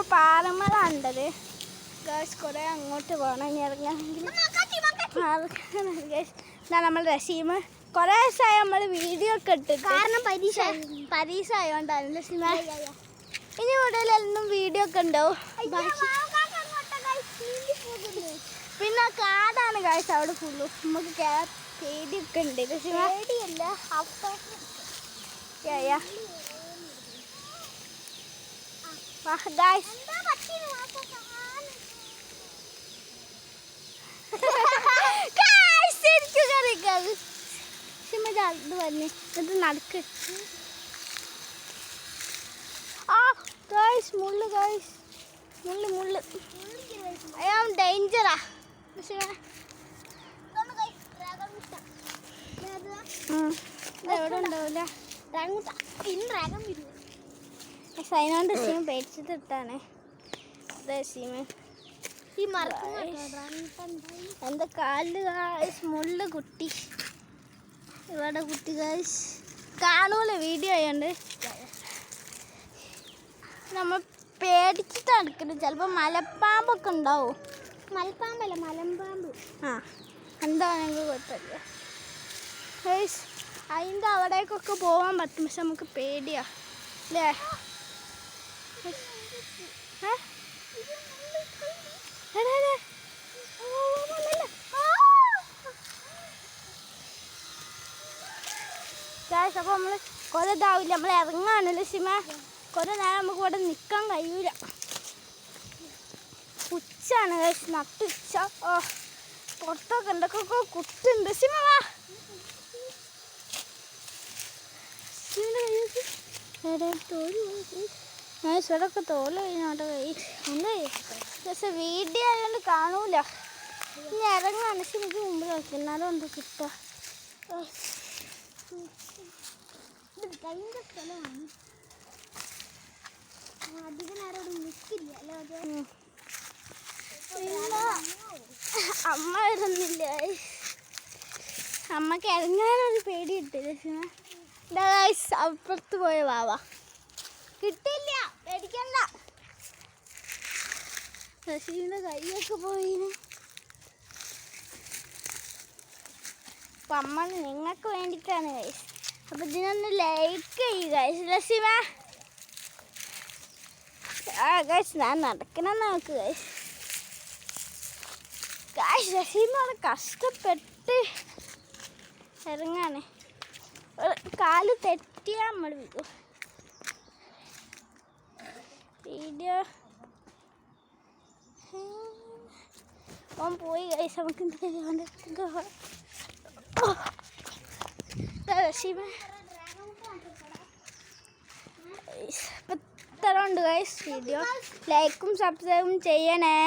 നമ്മളിപ്പോൾ പാറമല ഉണ്ടത് ഗൈസ്. കുറേ അങ്ങോട്ട് പോകണം ഇനി ഇറങ്ങണമെങ്കിൽ. ഇതാണ് നമ്മൾ റസീം. കുറേ ദിവസമായി നമ്മൾ വീഡിയോ ഒക്കെ ഇട്ടിട്ട്, കാരണം പരീക്ഷ ആയതുകൊണ്ടാണ് റസീമ. ഇനി മുതലെന്നും വീഡിയോ ഒക്കെ ഉണ്ടാവും. പിന്നെ കാടാണ് ഗൈസ് അവിടെ ഫുള്ളു. നമുക്ക് പേടിയൊക്കെ ഉണ്ട് റസീമ. പേടിയല്ല ഗൈസ്. ഇത് വന്ന് എന്നിട്ട് നടക്ക്. ആ ഗൈസ് മുള്ളു ഗൈസ്, മുള്ളു അയ്യാ ഡേഞ്ചറാ. എവിടെ ഉണ്ടാവില്ല സൈനോണ്ട് സീമ പേടിച്ചിട്ട് ഇട്ടാണ് സീമ. ഈ എൻ്റെ കാലില് ഗൈസ് മുള്ളു കുട്ടി. ഇവിടെ കുട്ടി ഗൈസ് കാണൂല വീഡിയോ ആയതുകൊണ്ട്. നമ്മൾ പേടിച്ചിട്ട് നടക്കുന്നത്. ചിലപ്പോൾ മലപ്പാമ്പൊക്കെ ഉണ്ടാവും. മലപ്പാമ്പല്ല മലമ്പാമ്പ്. ആ എന്താണെങ്കിൽ കുഴപ്പമില്ല ഗൈസ്. അതിൻ്റെ അവിടേക്കൊക്കെ പോകാൻ പറ്റും, പക്ഷെ നമുക്ക് പേടിയാ അല്ലേ? അപ്പോൾ നമ്മൾ കുറേ ഇതാവില്ല, നമ്മൾ ഇറങ്ങാണല്ലോ സിമ. കുറേ നേരം നമുക്ക് ഇവിടെ നിൽക്കാൻ കഴിയൂല. ഉച്ചാണ് ഗൈസ്, നട്ടുച്ച. ഓ പുറത്തൊക്കെ എന്തൊക്കെ കുത്തുണ്ട് സിമ. വാ ഇവിടൊക്കെ തോല് കഴിഞ്ഞോട്ടെ കൈ. പക്ഷെ വീഡിയോ ആയതുകൊണ്ട് കാണൂല. ഇനി ഇറങ്ങാണ് സിമ. എനിക്ക് മുമ്പിൽ നോക്കി എന്നാലും എന്താ കിട്ടുക. കഴിഞ്ഞ സ്ഥലമാണ്, അധികം നേരം നിൽക്കില്ല അല്ലേ? അമ്മ വരുന്നില്ല. അമ്മക്ക് ഇറങ്ങാനൊരു പേടി കിട്ടില്ല. അപ്പുറത്ത് പോയ വാവ കിട്ടില്ല, പേടിക്കണ്ട. ശശീൻ്റെ കൈയൊക്കെ പോയിന്. അപ്പം അമ്മ നിങ്ങൾക്ക് വേണ്ടിയിട്ടാണ് ഗൈസ്. അപ്പം ഇതിനൊന്ന് ലൈക്ക് ചെയ്യുക ലസിമ. ഗൈസ് ഞാൻ നടക്കണം നോക്ക് ഗൈസ്. ഗൈസ് ലസിമ കഷ്ടപ്പെട്ട് ഇറങ്ങാണ്. കാല് തെറ്റിയാൽ നമ്മൾ വീഡിയോ ഓൻ പോയി ഗൈസ്. നമുക്ക് ഇത്ര ഉണ്ട് ഗൈസ് വീഡിയോ. ലൈക്കും സബ്സ്ക്രൈബും ചെയ്യണേ.